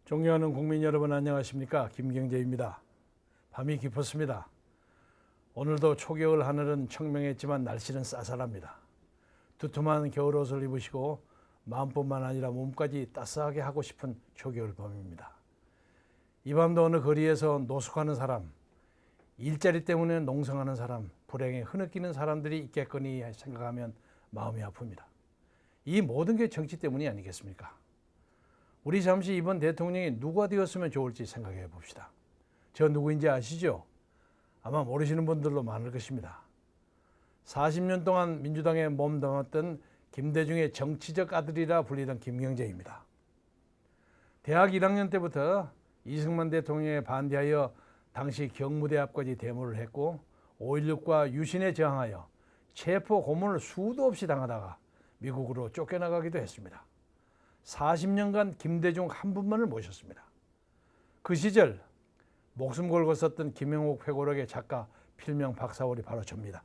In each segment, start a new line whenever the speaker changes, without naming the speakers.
존경하는 국민 여러분 안녕하십니까? 김경재입니다. 밤이 깊었습니다. 오늘도 초겨울 하늘은 청명했지만 날씨는 쌀쌀합니다. 두툼한 겨울옷을 입으시고 마음뿐만 아니라 몸까지 따스하게 하고 싶은 초겨울 밤입니다. 이 밤도 어느 거리에서 노숙하는 사람, 일자리 때문에 농성하는 사람, 불행에 흐느끼는 사람들이 있겠거니 생각하면 마음이 아픕니다. 이 모든 게 정치 때문이 아니겠습니까? 우리 잠시 이번 대통령이 누가 되었으면 좋을지 생각해 봅시다. 저 누구인지 아시죠? 아마 모르시는 분들도 많을 것입니다. 40년 동안 민주당에 몸담았던 김대중의 정치적 아들이라 불리던 김경재입니다. 대학 1학년 때부터 이승만 대통령에 반대하여 당시 경무대 앞까지 데모를 했고 5.16과 유신에 저항하여 체포 고문을 수도 없이 당하다가 미국으로 쫓겨나가기도 했습니다. 40년간 김대중 한 분만을 모셨습니다. 그 시절 목숨 걸고 썼던 김영옥 회고록의 작가 필명 박사월이 바로 접니다.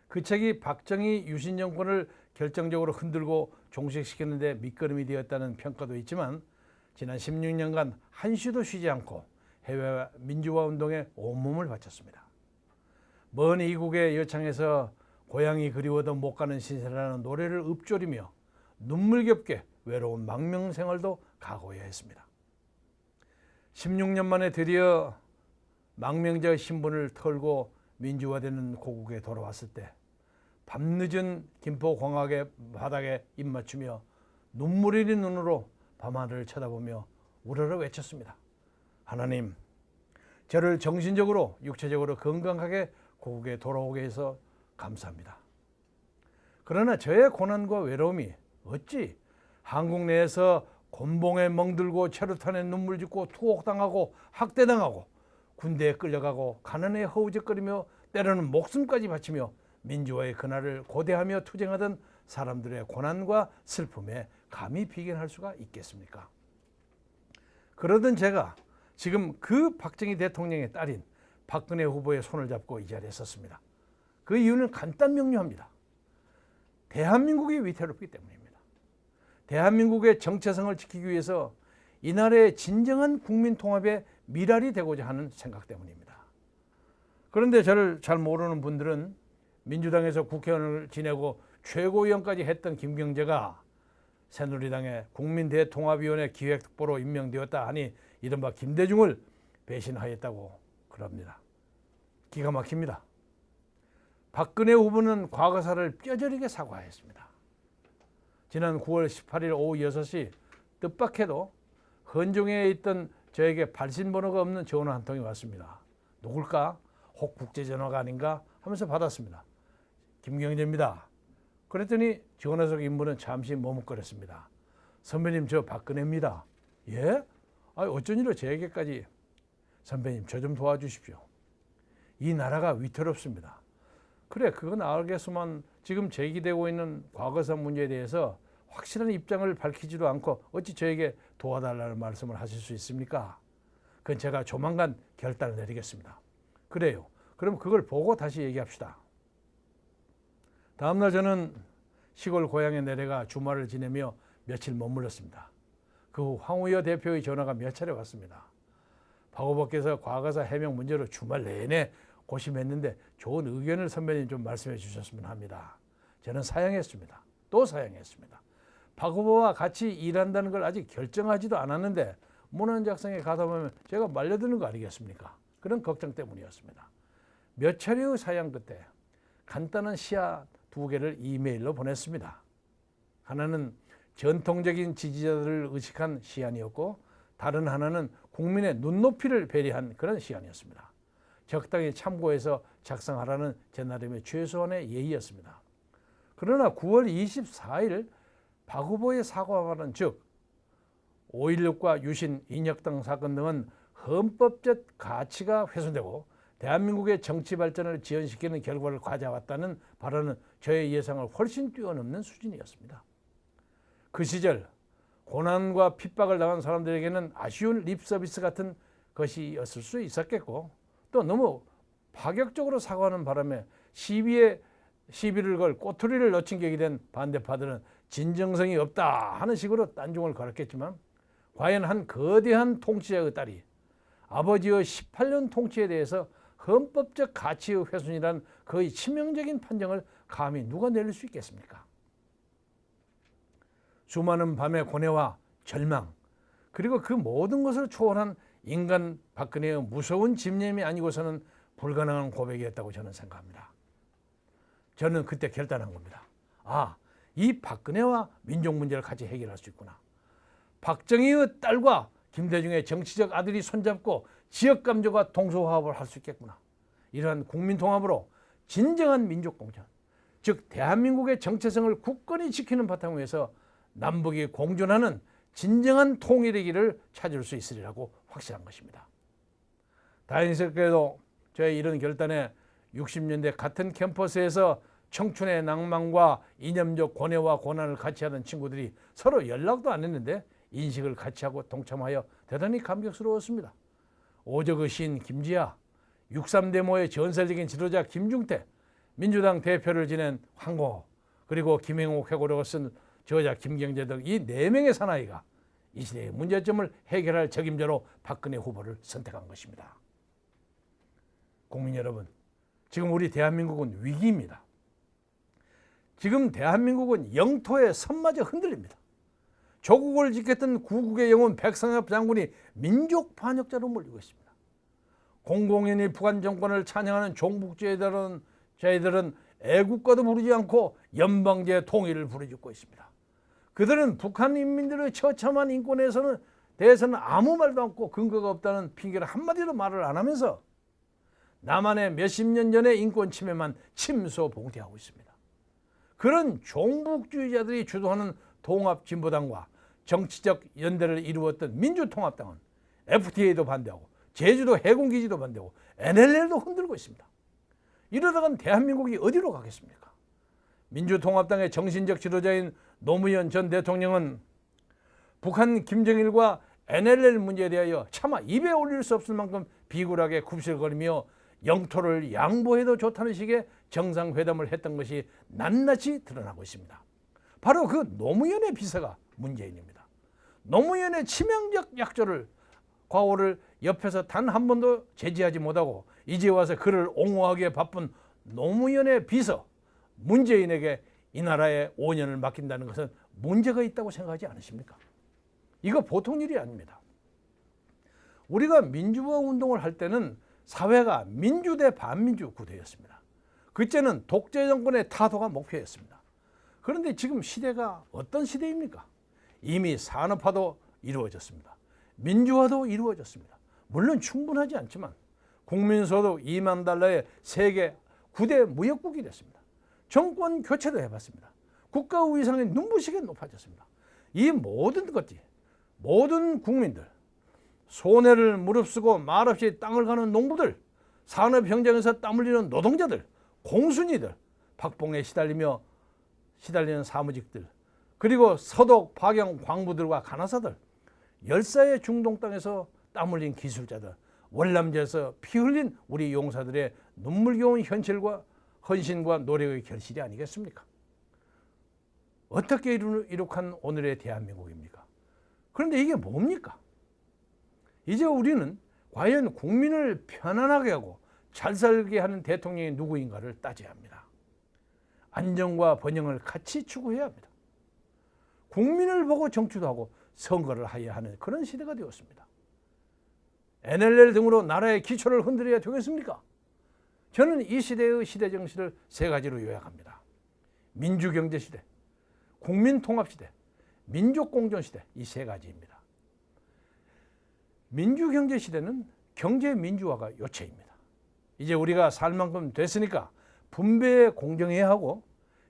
그 책이 박정희 유신 정권을 결정적으로 흔들고 종식시키는 데 밑거름이 되었다는 평가도 있지만 지난 16년간 한시도 쉬지 않고 해외 민주화 운동에 온몸을 바쳤습니다. 먼 이국의 여창에서 고향이 그리워도 못 가는 신세라는 노래를 읊조리며 눈물겹게 외로운 망명 생활도 각오해야 했습니다. 16년 만에 드디어 망명자 신분을 털고 민주화되는 고국에 돌아왔을 때 밤늦은 김포공항의 바닥에 입맞추며 눈물 흘린 눈으로 밤하늘을 쳐다보며 우러러 외쳤습니다. 하나님, 저를 정신적으로 육체적으로 건강하게 고국에 돌아오게 해서 감사합니다. 그러나 저의 고난과 외로움이 어찌 한국 내에서 곤봉에 멍들고 체류탄에 눈물 짓고 투옥당하고 학대당하고 군대에 끌려가고 가난에 허우적거리며 때로는 목숨까지 바치며 민주화의 그날을 고대하며 투쟁하던 사람들의 고난과 슬픔에 감히 비견할 수가 있겠습니까? 그러던 제가 지금 그 박정희 대통령의 딸인 박근혜 후보의 손을 잡고 이 자리에 섰습니다. 그 이유는 간단 명료합니다. 대한민국이 위태롭기 때문입니다. 대한민국의 정체성을 지키기 위해서 이 나라의 진정한 국민 통합의 미랄이 되고자 하는 생각 때문입니다. 그런데 저를 잘 모르는 분들은 민주당에서 국회의원을 지내고 최고위원까지 했던 김경재가 새누리당의 국민대통합위원회 기획특보로 임명되었다 하니 이른바 김대중을 배신하였다고 그럽니다. 기가 막힙니다. 박근혜 후보는 과거사를 뼈저리게 사과했습니다. 지난 9월 18일 오후 6시 뜻밖에도 헌정회에 있던 저에게 발신번호가 없는 전화 한 통이 왔습니다. 누굴까? 혹 국제전화가 아닌가 하면서 받았습니다. 김경재입니다. 그랬더니 전화 속 인물은 잠시 머뭇거렸습니다. 선배님, 저 박근혜입니다. 예? 어쩐 일로 저에게까지. 선배님, 저 좀 도와주십시오. 이 나라가 위태롭습니다. 그래, 그건 알겠지만 지금 제기되고 있는 과거사 문제에 대해서 확실한 입장을 밝히지도 않고 어찌 저에게 도와달라는 말씀을 하실 수 있습니까? 그건 제가 조만간 결단을 내리겠습니다. 그래요. 그럼 그걸 보고 다시 얘기합시다. 다음날 저는 시골 고향에 내려가 주말을 지내며 며칠 머물렀습니다. 그 후 황우여 대표의 전화가 몇 차례 왔습니다. 박 후보께서 과거사 해명 문제로 주말 내내 고심했는데 좋은 의견을 선배님 좀 말씀해 주셨으면 합니다. 저는 사양했습니다. 또 사양했습니다. 박 후보와 같이 일한다는 걸 아직 결정하지도 않았는데 문안 작성에 가다 보면 제가 말려드는 거 아니겠습니까? 그런 걱정 때문이었습니다. 몇 차례의 사양 끝에 간단한 시야 2개를 이메일로 보냈습니다. 하나는 전통적인 지지자들을 의식한 시안이었고 다른 하나는 국민의 눈높이를 배려한 그런 시안이었습니다. 적당히 참고해서 작성하라는 제 나름의 최소한의 예의였습니다. 그러나 9월 24일 박 후보의 사과발언, 즉 5.16과 유신, 인혁 등 사건 등은 헌법적 가치가 훼손되고 대한민국의 정치 발전을 지연시키는 결과를 가져왔다는 발언은 저의 예상을 훨씬 뛰어넘는 수준이었습니다. 그 시절 고난과 핍박을 당한 사람들에게는 아쉬운 립서비스 같은 것이었을 수 있었겠고 또 너무 파격적으로 사과하는 바람에 시비를 걸 꼬투리를 놓친 격이 된 반대파들은 진정성이 없다 하는 식으로 딴중을 걸었겠지만 과연 한 거대한 통치자의 딸이 아버지의 18년 통치에 대해서 헌법적 가치의 훼손이란 거의 치명적인 판정을 감히 누가 내릴 수 있겠습니까? 수많은 밤의 고뇌와 절망, 그리고 그 모든 것을 초월한 인간 박근혜의 무서운 집념이 아니고서는 불가능한 고백이었다고 저는 생각합니다. 저는 그때 결단한 겁니다. 이 박근혜와 민족 문제를 같이 해결할 수 있구나. 박정희의 딸과 김대중의 정치적 아들이 손잡고 지역감정과 동서화합을 할 수 있겠구나. 이러한 국민통합으로 진정한 민족공존, 즉 대한민국의 정체성을 굳건히 지키는 바탕 위에서 남북이 공존하는 진정한 통일의 길을 찾을 수 있으리라고 확신한 것입니다. 다행스럽게도 저의 이런 결단에 60년대 같은 캠퍼스에서 청춘의 낭만과 이념적 고뇌와 고난을 같이 하던 친구들이 서로 연락도 안 했는데 인식을 같이 하고 동참하여 대단히 감격스러웠습니다. 오적의 시인 김지아, 63데모의 전설적인 지도자 김중태, 민주당 대표를 지낸 황고, 그리고 김행옥 회고록을 쓴 저자 김경재 등 이 4명의 사나이가 이 시대의 문제점을 해결할 적임자로 박근혜 후보를 선택한 것입니다. 국민 여러분, 지금 우리 대한민국은 위기입니다. 지금 대한민국은 영토의 선마저 흔들립니다. 조국을 지켰던 구국의 영혼 백성엽 장군이 민족 반역자로 몰리고 있습니다. 공공연히 북한 정권을 찬양하는 종북주의자들은 애국가도 부르지 않고 연방제 통일을 부르짖고 있습니다. 그들은 북한 인민들의 처참한 인권에 대해서는 아무 말도 않고 근거가 없다는 핑계를 한마디도 말을 안 하면서 남한의 몇십 년 전의 인권 침해만 침소봉대하고 있습니다. 그런 종북주의자들이 주도하는 통합진보당과 정치적 연대를 이루었던 민주통합당은 FTA도 반대하고 제주도 해군기지도 반대하고 NLL도 흔들고 있습니다. 이러다간 대한민국이 어디로 가겠습니까? 민주통합당의 정신적 지도자인 노무현 전 대통령은 북한 김정일과 NLL 문제에 대하여 차마 입에 올릴 수 없을 만큼 비굴하게 굽실거리며 영토를 양보해도 좋다는 식의 정상회담을 했던 것이 낱낱이 드러나고 있습니다. 바로 그 노무현의 비서가 문재인입니다. 노무현의 치명적 약조를, 과오를 옆에서 단 한 번도 제지하지 못하고 이제 와서 그를 옹호하기에 바쁜 노무현의 비서 문재인에게 이 나라의 5년을 맡긴다는 것은 문제가 있다고 생각하지 않으십니까? 이거 보통 일이 아닙니다. 우리가 민주화 운동을 할 때는 사회가 민주 대 반민주 구도였습니다. 그때는 독재 정권의 타도가 목표였습니다. 그런데 지금 시대가 어떤 시대입니까? 이미 산업화도 이루어졌습니다. 민주화도 이루어졌습니다. 물론 충분하지 않지만 국민소득 2만 달러의 세계 9대 무역국이 됐습니다. 정권 교체도 해봤습니다. 국가 위상이 눈부시게 높아졌습니다. 이 모든 것들이 모든 국민들, 손해를 무릅쓰고 말없이 땅을 가는 농부들, 산업 현장에서 땀 흘리는 노동자들, 공순이들, 박봉에 시달리는 사무직들, 그리고 서독, 파경, 광부들과 간호사들, 열사의 중동 땅에서 땀 흘린 기술자들, 월남제에서 피 흘린 우리 용사들의 눈물겨운 현실과 헌신과 노력의 결실이 아니겠습니까? 어떻게 이룩한 오늘의 대한민국입니까? 그런데 이게 뭡니까? 이제 우리는 과연 국민을 편안하게 하고 잘 살게 하는 대통령이 누구인가를 따져야 합니다. 안정과 번영을 같이 추구해야 합니다. 국민을 보고 정치도 하고 선거를 해야 하는 그런 시대가 되었습니다. NLL 등으로 나라의 기초를 흔들어야 되겠습니까? 저는 이 시대의 시대 정신을 3가지로 요약합니다. 민주경제시대, 국민통합시대, 민족공존시대, 이 3가지입니다. 민주경제시대는 경제민주화가 요체입니다. 이제 우리가 살 만큼 됐으니까 분배에 공정해야 하고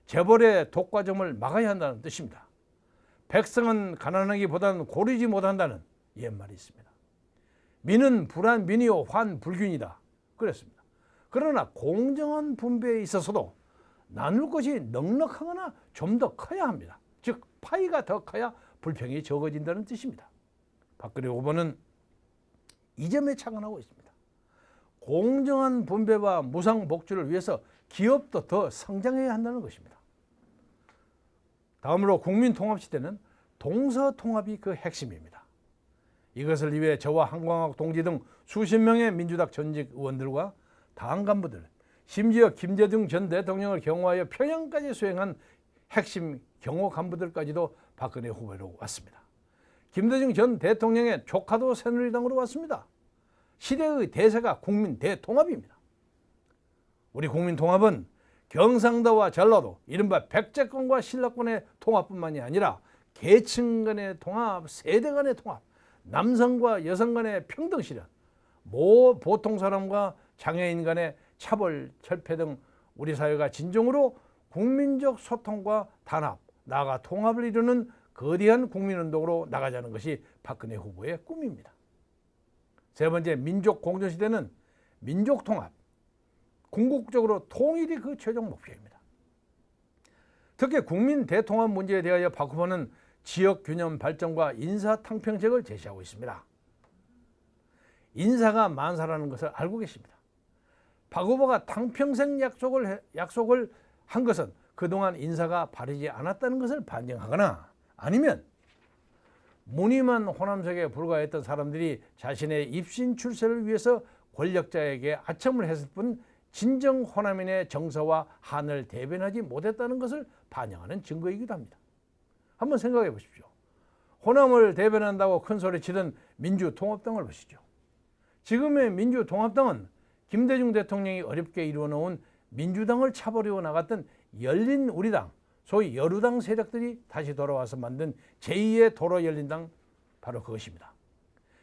재벌의 독과점을 막아야 한다는 뜻입니다. 백성은 가난하기보다는 고르지 못한다는 옛말이 있습니다. 민은 불안 민이요 환 불균이다 그랬습니다. 그러나 공정한 분배에 있어서도 나눌 것이 넉넉하거나 좀 더 커야 합니다. 즉 파이가 더 커야 불평이 적어진다는 뜻입니다. 박근혜 후보는 이 점에 착안하고 있습니다. 공정한 분배와 무상복지를 위해서 기업도 더 성장해야 한다는 것입니다. 다음으로 국민통합시대는 동서통합이 그 핵심입니다. 이것을 위해 저와 한광학 동지 등 수십 명의 민주당 전직 의원들과 당 간부들, 심지어 김대중 전 대통령을 경호하여 평양까지 수행한 핵심 경호 간부들까지도 박근혜 후보로 왔습니다. 김대중 전 대통령의 조카도 새누리당으로 왔습니다. 시대의 대세가 국민 대통합입니다. 우리 국민 통합은 경상도와 전라도, 이른바 백제권과 신라권의 통합뿐만이 아니라 계층 간의 통합, 세대 간의 통합, 남성과 여성 간의 평등 실현, 보통 사람과 장애인 간의 차별, 철폐 등 우리 사회가 진정으로 국민적 소통과 단합, 나아가 통합을 이루는 거대한 국민운동으로 나가자는 것이 박근혜 후보의 꿈입니다. 세 번째, 민족 공존시대는 민족 통합, 궁극적으로 통일이 그 최종 목표입니다. 특히 국민 대통합 문제에 대하여 박 후보는 지역 균형 발전과 인사 탕평책을 제시하고 있습니다. 인사가 만사라는 것을 알고 계십니다. 박 후보가 탕평생 약속을 한 것은 그동안 인사가 바르지 않았다는 것을 반증하거나 아니면 무늬만 호남색에 불과했던 사람들이 자신의 입신 출세를 위해서 권력자에게 아첨을 했을 뿐 진정 호남인의 정서와 한을 대변하지 못했다는 것을 반영하는 증거이기도 합니다. 한번 생각해 보십시오. 호남을 대변한다고 큰소리치던 민주통합당을 보시죠. 지금의 민주통합당은 김대중 대통령이 어렵게 이루어놓은 민주당을 차버리고 나갔던 열린우리당, 소위 여루당 세력들이 다시 돌아와서 만든 제2의 도로열린당, 바로 그것입니다.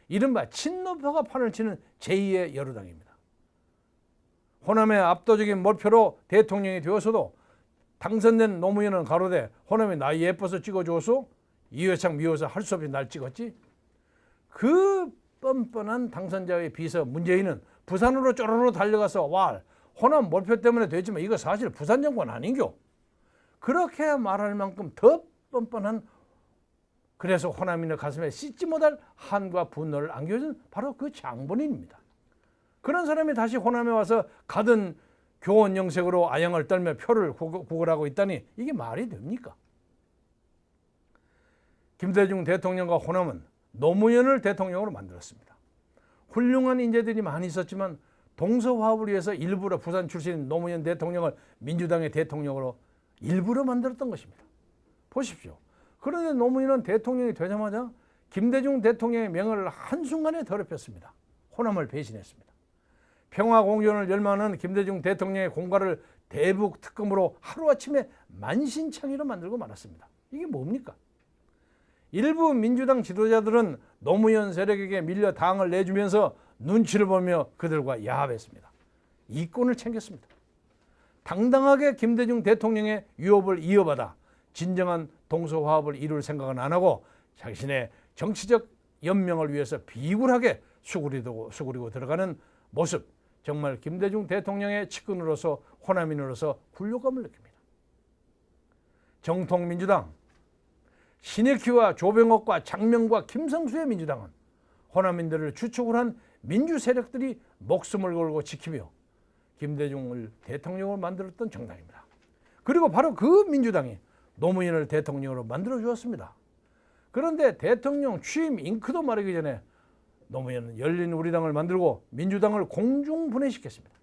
이른바 친노파가 판을 치는 제2의 여루당입니다. 호남의 압도적인 몰표로 대통령이 되어서도 당선된 노무현은 가로되 호남이 나 예뻐서 찍어줘서 이회창 미워서 할 수 없이 날 찍었지. 그 뻔뻔한 당선자의 비서 문재인은 부산으로 쪼르르 달려가서 와, 호남 몰표 때문에 됐지만 이거 사실 부산 정권 아닌겨. 그렇게 말할 만큼 더 뻔뻔한, 그래서 호남인의 가슴에 씻지 못할 한과 분노를 안겨준 바로 그 장본인입니다. 그런 사람이 다시 호남에 와서 가든 교원 영색으로 아양을 떨며 표를 구걸하고 있다니 이게 말이 됩니까? 김대중 대통령과 호남은 노무현을 대통령으로 만들었습니다. 훌륭한 인재들이 많이 있었지만 동서화합을 위해서 일부러 부산 출신인 노무현 대통령을 민주당의 대통령으로 일부러 만들었던 것입니다. 보십시오. 그런데 노무현은 대통령이 되자마자 김대중 대통령의 명예를 한순간에 더럽혔습니다. 호남을 배신했습니다. 평화공존을 열망하는 김대중 대통령의 공과를 대북 특검으로 하루아침에 만신창이로 만들고 말았습니다. 이게 뭡니까? 일부 민주당 지도자들은 노무현 세력에게 밀려 당을 내주면서 눈치를 보며 그들과 야합했습니다. 이권을 챙겼습니다. 당당하게 김대중 대통령의 유업을 이어받아 진정한 동서화합을 이룰 생각은 안 하고 자신의 정치적 연명을 위해서 비굴하게 수그리고 들어가는 모습, 정말 김대중 대통령의 측근으로서 호남인으로서 굴욕감을 느낍니다. 정통민주당, 신익희와 조병옥과 장명과 김성수의 민주당은 호남인들을 주축을 한 민주 세력들이 목숨을 걸고 지키며 김대중을 대통령으로 만들었던 정당입니다. 그리고 바로 그 민주당이 노무현을 대통령으로 만들어 주었습니다. 그런데 대통령 취임 잉크도 마르기 전에 노무현은 열린우리당을 만들고 민주당을 공중분해시켰습니다.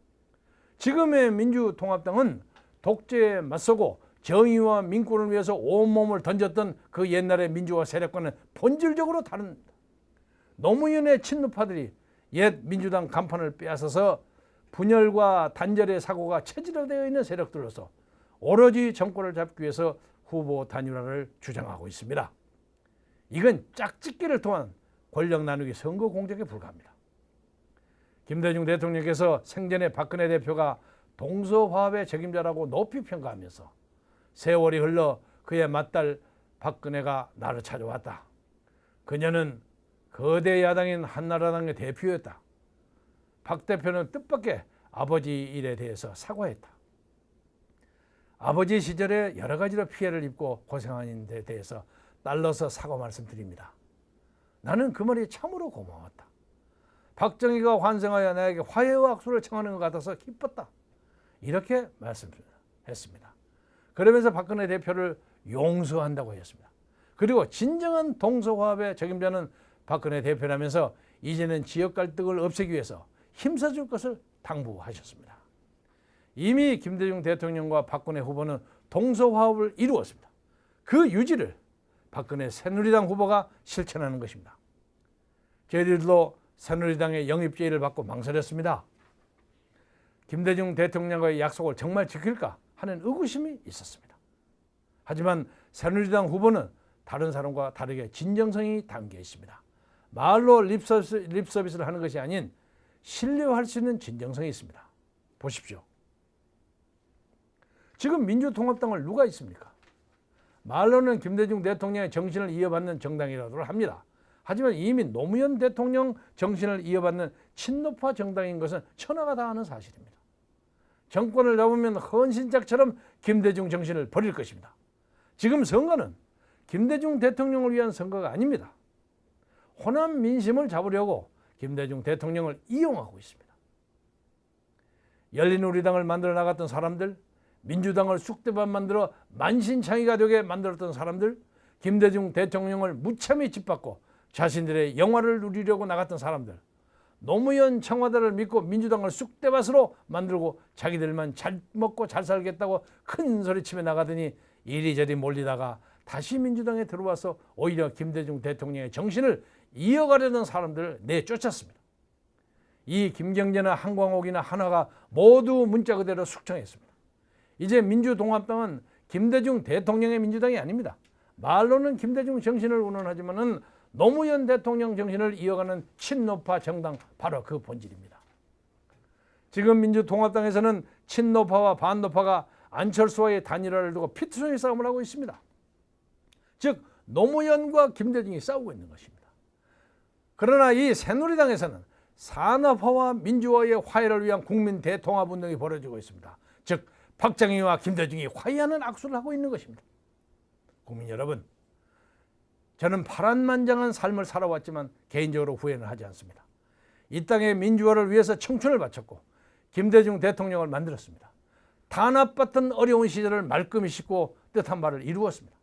지금의 민주통합당은 독재에 맞서고 정의와 민권을 위해서 온몸을 던졌던 그 옛날의 민주화 세력과는 본질적으로 다릅니다. 노무현의 친노파들이 옛 민주당 간판을 빼앗아서 분열과 단절의 사고가 체질화되어 있는 세력들로서 오로지 정권을 잡기 위해서 후보 단일화를 주장하고 있습니다. 이건 짝짓기를 통한 권력 나누기 선거 공작에 불과합니다. 김대중 대통령께서 생전에 박근혜 대표가 동서화합의 책임자라고 높이 평가하면서 세월이 흘러 그의 맏딸 박근혜가 나를 찾아왔다. 그녀는 거대 야당인 한나라당의 대표였다. 박 대표는 뜻밖의 아버지 일에 대해서 사과했다. 아버지 시절에 여러 가지로 피해를 입고 고생한 데 대해서 딸로서 사과 말씀드립니다. 나는 그 말이 참으로 고마웠다. 박정희가 환생하여 나에게 화해와 악수를 청하는 것 같아서 기뻤다. 이렇게 말씀했습니다. 그러면서 박근혜 대표를 용서한다고 했습니다. 그리고 진정한 동서화합의 책임자는 박근혜 대표라면서 이제는 지역 갈등을 없애기 위해서 힘써줄 것을 당부하셨습니다. 이미 김대중 대통령과 박근혜 후보는 동서화합을 이루었습니다. 그 유지를 박근혜 새누리당 후보가 실천하는 것입니다. 저희들도 새누리당의 영입제의를 받고 망설였습니다. 김대중 대통령과의 약속을 정말 지킬까 하는 의구심이 있었습니다. 하지만 새누리당 후보는 다른 사람과 다르게 진정성이 담겨 있습니다. 말로 립서비스를 하는 것이 아닌 신뢰할 수 있는 진정성이 있습니다. 보십시오. 지금 민주통합당을 누가 있습니까? 말로는 김대중 대통령의 정신을 이어받는 정당이라고 합니다. 하지만 이미 노무현 대통령 정신을 이어받는 친노파 정당인 것은 천하가 다 아는 사실입니다. 정권을 잡으면 헌신짝처럼 김대중 정신을 버릴 것입니다. 지금 선거는 김대중 대통령을 위한 선거가 아닙니다. 호남 민심을 잡으려고 김대중 대통령을 이용하고 있습니다. 열린우리당을 만들어 나갔던 사람들, 민주당을 쑥대밭 만들어 만신창이가 되게 만들었던 사람들, 김대중 대통령을 무참히 짓밟고 자신들의 영화를 누리려고 나갔던 사람들, 노무현 청와대를 믿고 민주당을 쑥대밭으로 만들고 자기들만 잘 먹고 잘 살겠다고 큰 소리치며 나가더니 이리저리 몰리다가 다시 민주당에 들어와서 오히려 김대중 대통령의 정신을 이어가려던 사람들을 내쫓았습니다. 이 김경재나 한광옥이나 한화가 모두 문자 그대로 숙청했습니다. 이제 민주통합당은 김대중 대통령의 민주당이 아닙니다. 말로는 김대중 정신을 운운하지만은 노무현 대통령 정신을 이어가는 친노파 정당, 바로 그 본질입니다. 지금 민주통합당에서는 친노파와 반노파가 안철수와의 단일화를 두고 피투성이 싸움을 하고 있습니다. 즉 노무현과 김대중이 싸우고 있는 것입니다. 그러나 이 새누리당에서는 산업화와 민주화의 화해를 위한 국민 대통합운동이 벌어지고 있습니다. 즉 박정희와 김대중이 화해하는 악수를 하고 있는 것입니다. 국민 여러분, 저는 파란만장한 삶을 살아왔지만 개인적으로 후회는 하지 않습니다. 이 땅의 민주화를 위해서 청춘을 바쳤고 김대중 대통령을 만들었습니다. 탄압받던 어려운 시절을 말끔히 씻고 뜻한 바를 이루었습니다.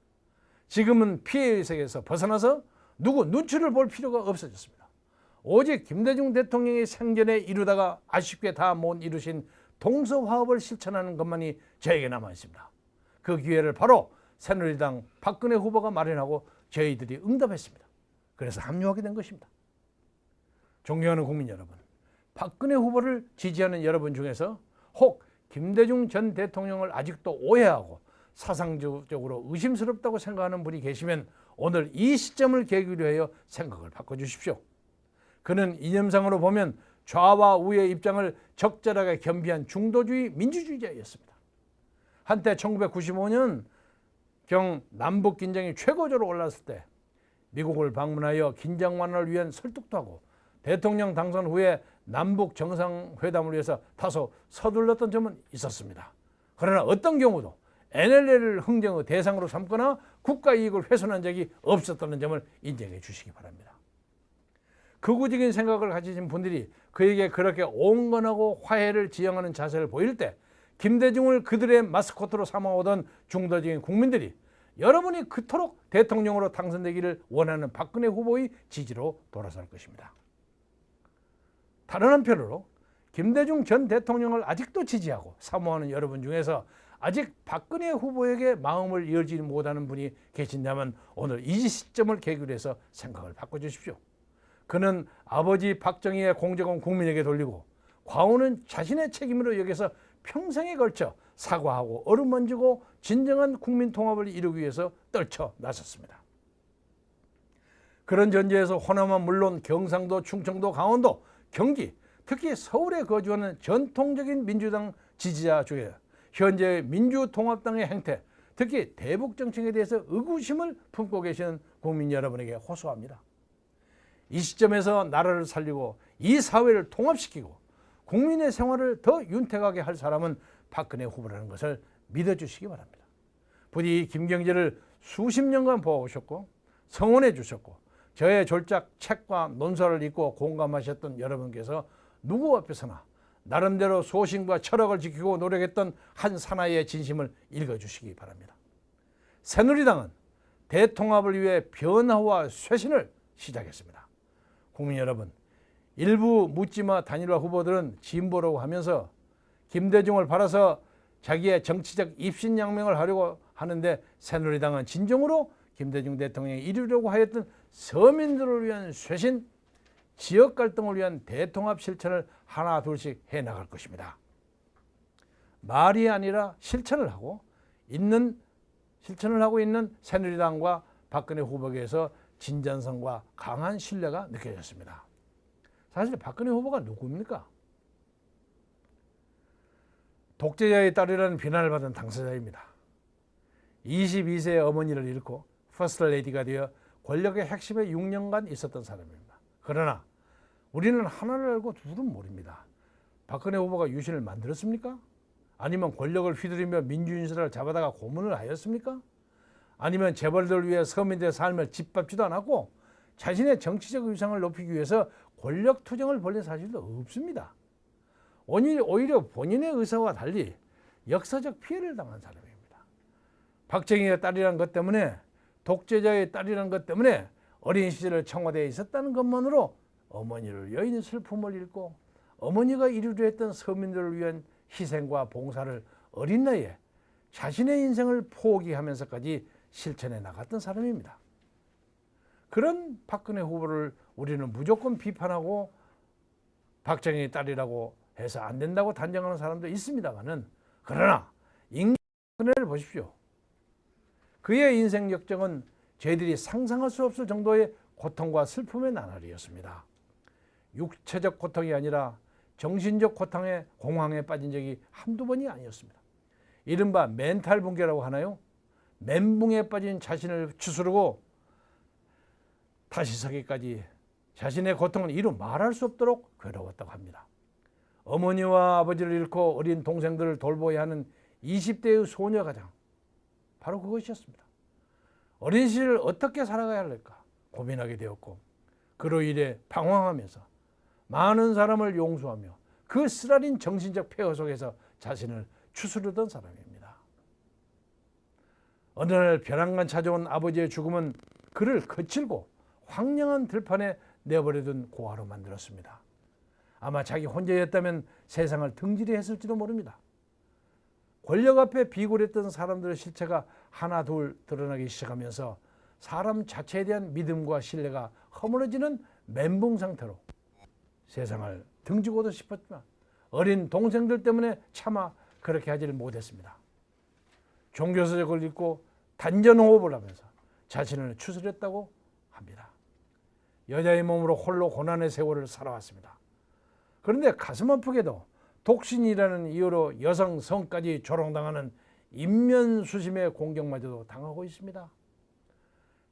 지금은 피해의식에서 벗어나서 누구 눈치를 볼 필요가 없어졌습니다. 오직 김대중 대통령이 생전에 이루다가 아쉽게 다 못 이루신 동서화합을 실천하는 것만이 저에게 남아있습니다. 그 기회를 바로 새누리당 박근혜 후보가 마련하고 저희들이 응답했습니다. 그래서 합류하게 된 것입니다. 존경하는 국민 여러분, 박근혜 후보를 지지하는 여러분 중에서 혹 김대중 전 대통령을 아직도 오해하고 사상적으로 의심스럽다고 생각하는 분이 계시면 오늘 이 시점을 계기로 하여 생각을 바꿔주십시오. 그는 이념상으로 보면 좌와 우의 입장을 적절하게 겸비한 중도주의 민주주의자였습니다. 한때 1995년 경 남북 긴장이 최고조로 올랐을 때 미국을 방문하여 긴장 완화를 위한 설득도 하고 대통령 당선 후에 남북 정상회담을 위해서 다소 서둘렀던 점은 있었습니다. 그러나 어떤 경우도 NLL을 흥정의 대상으로 삼거나 국가 이익을 훼손한 적이 없었다는 점을 인정해 주시기 바랍니다. 극우적인 생각을 가지신 분들이 그에게 그렇게 온건하고 화해를 지향하는 자세를 보일 때 김대중을 그들의 마스코트로 삼아오던 중도적인 국민들이 여러분이 그토록 대통령으로 당선되기를 원하는 박근혜 후보의 지지로 돌아설 것입니다. 다른 한편으로 김대중 전 대통령을 아직도 지지하고 사모하는 여러분 중에서 아직 박근혜 후보에게 마음을 열지 못하는 분이 계신다면 오늘 이 시점을 계기로 해서 생각을 바꿔주십시오. 그는 아버지 박정희의 공적은 국민에게 돌리고 과오는 자신의 책임으로 여겨서 평생에 걸쳐 사과하고 어루만지고 진정한 국민 통합을 이루기 위해서 떨쳐 나섰습니다. 그런 전제에서 호남은 물론 경상도, 충청도, 강원도, 경기, 특히 서울에 거주하는 전통적인 민주당 지지자 중에 현재 민주통합당의 행태, 특히 대북 정책에 대해서 의구심을 품고 계시는 국민 여러분에게 호소합니다. 이 시점에서 나라를 살리고 이 사회를 통합시키고 국민의 생활을 더 윤택하게 할 사람은 박근혜 후보라는 것을 믿어주시기 바랍니다. 부디 김경재를 수십 년간 보아오셨고 성원해 주셨고 저의 졸작 책과 논설을 읽고 공감하셨던 여러분께서 누구 앞에서나 나름대로 소신과 철학을 지키고 노력했던 한 사나이의 진심을 읽어주시기 바랍니다. 새누리당은 대통합을 위해 변화와 쇄신을 시작했습니다. 국민 여러분, 일부 묻지마 단일화 후보들은 진보라고 하면서 김대중을 팔아서 자기의 정치적 입신양명을 하려고 하는데, 새누리당은 진정으로 김대중 대통령이 이루려고 하였던 서민들을 위한 쇄신, 지역 갈등을 위한 대통합 실천을 하나 둘씩 해나갈 것입니다. 말이 아니라 실천을 하고 있는 새누리당과 박근혜 후보에게서 진정성과 강한 신뢰가 느껴졌습니다. 사실 박근혜 후보가 누구입니까? 독재자의 딸이라는 비난을 받은 당사자입니다. 22세의 어머니를 잃고 퍼스트 레이디가 되어 권력의 핵심에 6년간 있었던 사람입니다. 그러나 우리는 하나를 알고 둘은 모릅니다. 박근혜 후보가 유신을 만들었습니까? 아니면 권력을 휘두르며 민주인사를 잡아다가 고문을 하였습니까? 아니면 재벌들을 위해 서민들의 삶을 짓밟지도 않았고 자신의 정치적 위상을 높이기 위해서 권력 투쟁을 벌인 사실도 없습니다. 오히려 본인의 의사와 달리 역사적 피해를 당한 사람입니다. 박정희의 딸이라는 것 때문에, 독재자의 딸이라는 것 때문에 어린 시절을 청와대에 있었다는 것만으로 어머니를 여인의 슬픔을 잃고 어머니가 이루려 했던 서민들을 위한 희생과 봉사를 어린 나이에 자신의 인생을 포기하면서까지 실천해 나갔던 사람입니다. 그런 박근혜 후보를 우리는 무조건 비판하고 박정희의 딸이라고 해서 안 된다고 단정하는 사람도 있습니다만은, 그러나 박근혜를 보십시오. 그의 인생 역정은 저희들이 상상할 수 없을 정도의 고통과 슬픔의 나날이었습니다. 육체적 고통이 아니라 정신적 고통에 공황에 빠진 적이 한두 번이 아니었습니다. 이른바 멘탈 붕괴라고 하나요? 멘붕에 빠진 자신을 추스르고 다시 서기까지 자신의 고통을 이루 말할 수 없도록 괴로웠다고 합니다. 어머니와 아버지를 잃고 어린 동생들을 돌보아야 하는 20대의 소녀 가장, 바로 그것이었습니다. 어린 시절을 어떻게 살아가야 할까 고민하게 되었고, 그로 인해 방황하면서 많은 사람을 용서하며 그 쓰라린 정신적 폐허 속에서 자신을 추스르던 사람입니다. 어느 날 벼랑간 찾아온 아버지의 죽음은 그를 거칠고 황량한 들판에 내버려둔 고아로 만들었습니다. 아마 자기 혼자였다면 세상을 등지리 했을지도 모릅니다. 권력 앞에 비굴했던 사람들의 실체가 하나 둘 드러나기 시작하면서 사람 자체에 대한 믿음과 신뢰가 허물어지는 멘붕 상태로 세상을 등지고도 싶었지만 어린 동생들 때문에 차마 그렇게 하지를 못했습니다. 종교서적을 읽고 단전호흡을 하면서 자신을 추스렸다고 합니다. 여자의 몸으로 홀로 고난의 세월을 살아왔습니다. 그런데 가슴 아프게도 독신이라는 이유로 여성 성까지 조롱당하는 인면수심의 공격마저도 당하고 있습니다.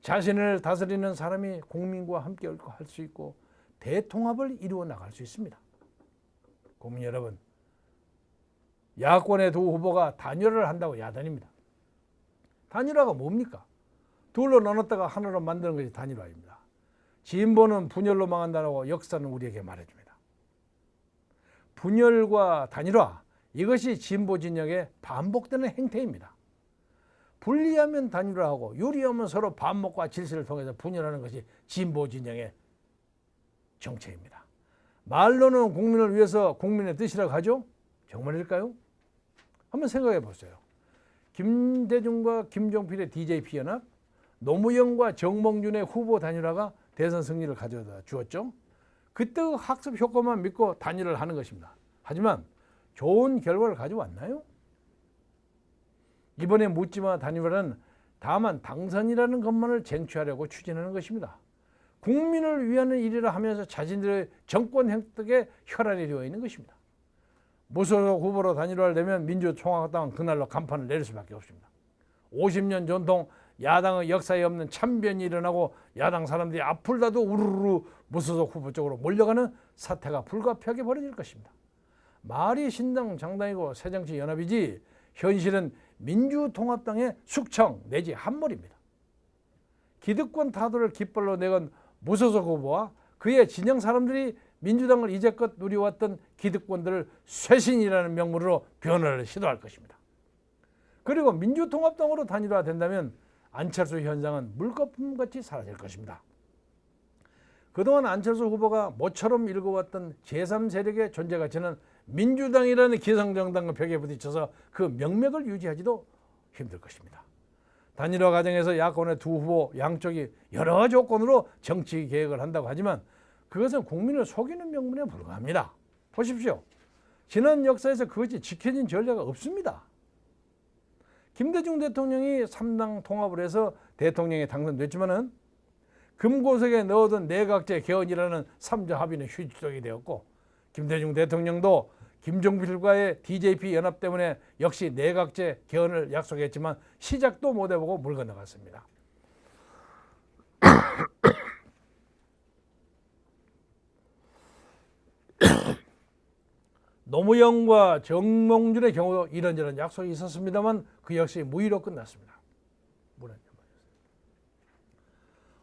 자신을 다스리는 사람이 국민과 함께 할 수 있고 대통합을 이루어 나갈 수 있습니다. 국민 여러분, 야권의 두 후보가 단일화를 한다고 야단입니다. 단일화가 뭡니까? 둘로 나눴다가 하나로 만드는 것이 단일화입니다. 진보는 분열로 망한다고 역사는 우리에게 말해줍니다. 분열과 단일화, 이것이 진보 진영의 반복되는 행태입니다. 분리하면 단일화하고 유리하면 서로 반목과 질서를 통해서 분열하는 것이 진보 진영의 정체입니다. 말로는 국민을 위해서 국민의 뜻이라고 하죠? 정말일까요? 한번 생각해 보세요. 김대중과 김종필의 DJP 연합, 노무현과 정몽준의 후보 단일화가 대선 승리를 가져다 주었죠. 그때 학습 효과만 믿고 단일화를 하는 것입니다. 하지만 좋은 결과를 가져왔나요? 이번에 묻지마 단일화는 다만 당선이라는 것만을 쟁취하려고 추진하는 것입니다. 국민을 위한 일이라 하면서 자신들의 정권 획득에 혈안이 되어 있는 것입니다. 무소속 후보로 단일화를 내면 민주통합당은 그날로 간판을 내릴 수밖에 없습니다. 50년 전통 야당의 역사에 없는 참변이 일어나고 야당 사람들이 아플다도 우르르 무소속 후보 쪽으로 몰려가는 사태가 불가피하게 벌어질 것입니다. 말이 신당 장당이고 새정치연합이지 현실은 민주통합당의 숙청 내지 함몰입니다. 기득권 타도를 깃발로 내건 무소속 후보와 그의 진영 사람들이 민주당을 이제껏 누려왔던 기득권들을 쇄신이라는 명목으로 변화를 시도할 것입니다. 그리고 민주통합당으로 단일화된다면 안철수 현상은 물거품같이 사라질 것입니다. 그동안 안철수 후보가 모처럼 일궈왔던 제3세력의 존재 가치는 민주당이라는 기성정당과 벽에 부딪혀서 그 명맥을 유지하지도 힘들 것입니다. 단일화 과정에서 야권의 두 후보 양쪽이 여러 조건으로 정치 개혁을 한다고 하지만 그것은 국민을 속이는 명분에 불과합니다. 보십시오. 지난 역사에서 그것이 지켜진 전례가 없습니다. 김대중 대통령이 3당 통합을 해서 대통령에 당선됐지만은 금고석에 넣어둔 내각제 개헌이라는 3자 합의는 휴지적이 되었고, 김대중 대통령도 김종필과의 DJP 연합 때문에 역시 내각제 개헌을 약속했지만 시작도 못 해보고 물 건너갔습니다. 노무현과 정몽준의 경우도 이런저런 약속이 있었습니다만 그 역시 무의로 끝났습니다.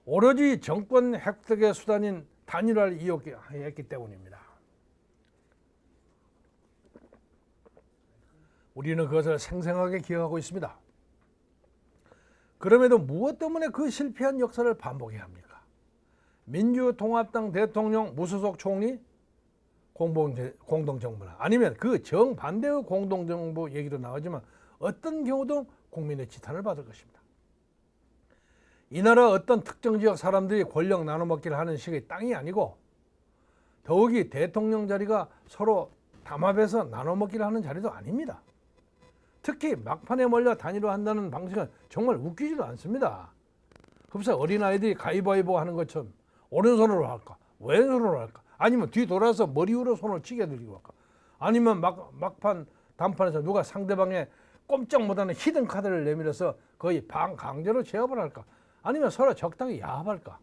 오로지 정권 획득의 수단인 단일화를 이용했기 때문입니다. 우리는 그것을 생생하게 기억하고 있습니다. 그럼에도 무엇 때문에 그 실패한 역사를 반복해야 합니까? 민주통합당 대통령 무소속 총리 공동정부나 아니면 그 정반대의 공동정부 얘기도 나오지만 어떤 경우도 국민의 지탄을 받을 것입니다. 이 나라 어떤 특정 지역 사람들이 권력 나눠먹기를 하는 식의 땅이 아니고 더욱이 대통령 자리가 서로 담합해서 나눠먹기를 하는 자리도 아닙니다. 특히 막판에 몰려 단일화한다는 방식은 정말 웃기지도 않습니다. 흡사 어린아이들이 가위바위보 하는 것처럼 오른손으로 할까 왼손으로 할까 아니면 뒤돌아서 머리 위로 손을 치게 들고 할까 아니면 막판 단판에서 누가 상대방의 꼼짝 못하는 히든 카드를 내밀어서 거의 반강제로 제압을 할까 아니면 서로 적당히 야합할까.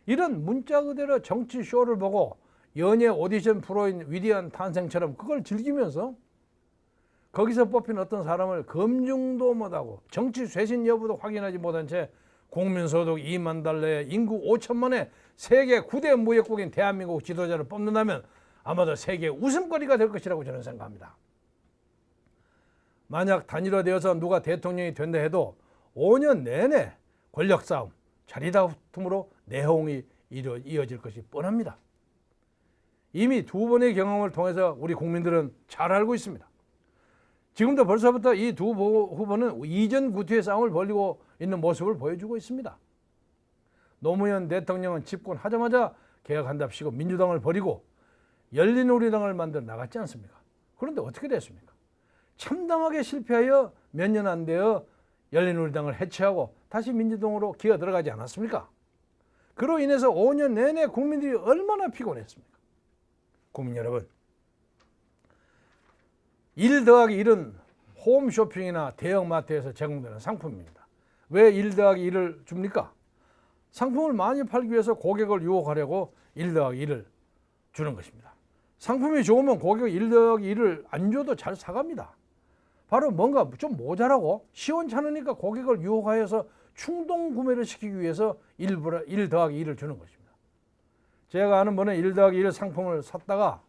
이런 문자 그대로 정치 쇼를 보고 연예 오디션 프로인 위대한 탄생처럼 그걸 즐기면서 거기서 뽑힌 어떤 사람을 검증도 못하고 정치 쇄신 여부도 확인하지 못한 채 국민소득 2만 달러에 인구 5천만의 세계 9대 무역국인 대한민국 지도자를 뽑는다면 아마도 세계 웃음거리가 될 것이라고 저는 생각합니다. 만약 단일화되어서 누가 대통령이 된다 해도 5년 내내 권력 싸움, 자리 다툼으로 내홍이 이어질 것이 뻔합니다. 이미 두 번의 경험을 통해서 우리 국민들은 잘 알고 있습니다. 지금도 벌써부터 이 두 후보는 이전 구투의 싸움을 벌이고 있는 모습을 보여주고 있습니다. 노무현 대통령은 집권하자마자 개혁한답시고 민주당을 버리고 열린우리당을 만들어 나갔지 않습니까? 그런데 어떻게 됐습니까? 참담하게 실패하여 몇 년 안 되어 열린우리당을 해체하고 다시 민주당으로 기어 들어가지 않았습니까? 그로 인해서 5년 내내 국민들이 얼마나 피곤했습니까? 국민 여러분, 1 더하기 1은 홈쇼핑이나 대형마트에서 제공되는 상품입니다. 왜 1 더하기 1을 줍니까? 상품을 많이 팔기 위해서 고객을 유혹하려고 1 더하기 1을 주는 것입니다. 상품이 좋으면 고객이 1 더하기 1을 안 줘도 잘 사갑니다. 바로 뭔가 좀 모자라고 시원찮으니까 고객을 유혹하여서 충동 구매를 시키기 위해서 1 더하기 1을 주는 것입니다. 제가 아는 분은 1 더하기 1 상품을 샀다가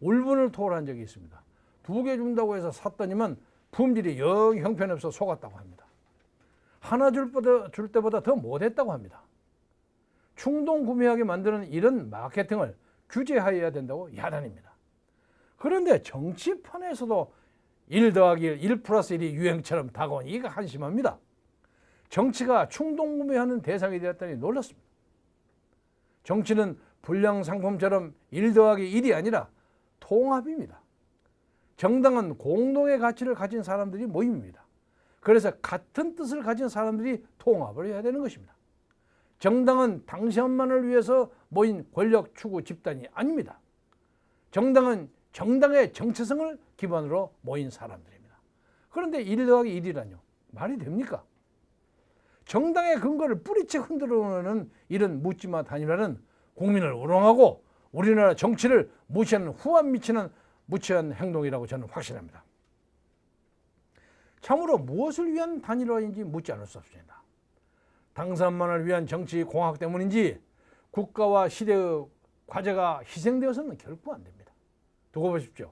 울분을 토할한 적이 있습니다. 2개 준다고 해서 샀더니만 품질이 영 형편없어 속았다고 합니다. 하나 줄 때보다 더 못했다고 합니다. 충동 구매하게 만드는 이런 마케팅을 규제해야 된다고 야단입니다. 그런데 정치판에서도 1 더하기 1 플러스 1이 유행처럼 다가온 이가 한심합니다. 정치가 충동 구매하는 대상이 되었다니 놀랐습니다. 정치는 불량 상품처럼 1 더하기 1이 아니라 통합입니다. 정당은 공동의 가치를 가진 사람들이 모임입니다. 그래서 같은 뜻을 가진 사람들이 통합을 해야 되는 것입니다. 정당은 당신만을 위해서 모인 권력 추구 집단이 아닙니다. 정당은 정당의 정체성을 기반으로 모인 사람들입니다. 그런데 1 더하기 1이라뇨? 말이 됩니까? 정당의 근거를 뿌리채 흔들어놓는 이런 묻지마 단일화는 국민을 우롱하고 우리나라 정치를 무시하는 후한 미치는 무치한 행동이라고 저는 확신합니다. 참으로 무엇을 위한 단일화인지 묻지 않을 수 없습니다. 당선만을 위한 정치 공학 때문인지 국가와 시대의 과제가 희생되어서는 결코 안 됩니다. 두고 보십시오.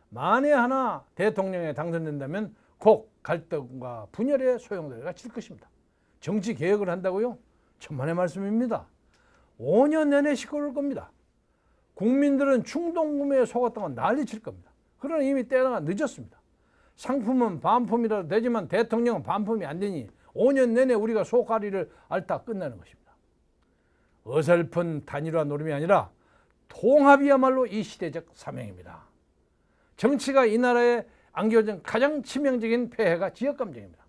만에 하나 대통령에 당선된다면 곧 갈등과 분열의 소용돌이가 칠 것입니다. 정치 개혁을 한다고요? 천만의 말씀입니다. 5년 내내 시끄러울 겁니다. 국민들은 충동구매에 속았다고 난리칠 겁니다. 그러나 이미 때가 늦었습니다. 상품은 반품이라도 되지만 대통령은 반품이 안 되니 5년 내내 우리가 속앓이를 앓다 끝내는 것입니다. 어설픈 단일화 노름이 아니라 통합이야말로 이 시대적 사명입니다. 정치가 이 나라에 안겨진 가장 치명적인 폐해가 지역감정입니다.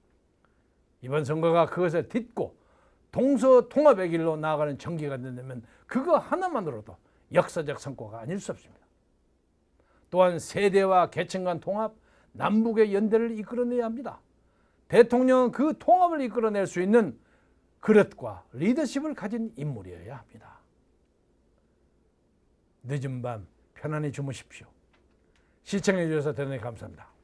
이번 선거가 그것을 딛고 동서통합의 길로 나아가는 전기가 된다면 그거 하나만으로도 역사적 성과가 아닐 수 없습니다. 또한 세대와 계층 간 통합, 남북의 연대를 이끌어내야 합니다. 대통령은 그 통합을 이끌어낼 수 있는 그릇과 리더십을 가진 인물이어야 합니다. 늦은 밤 편안히 주무십시오. 시청해 주셔서 대단히 감사합니다.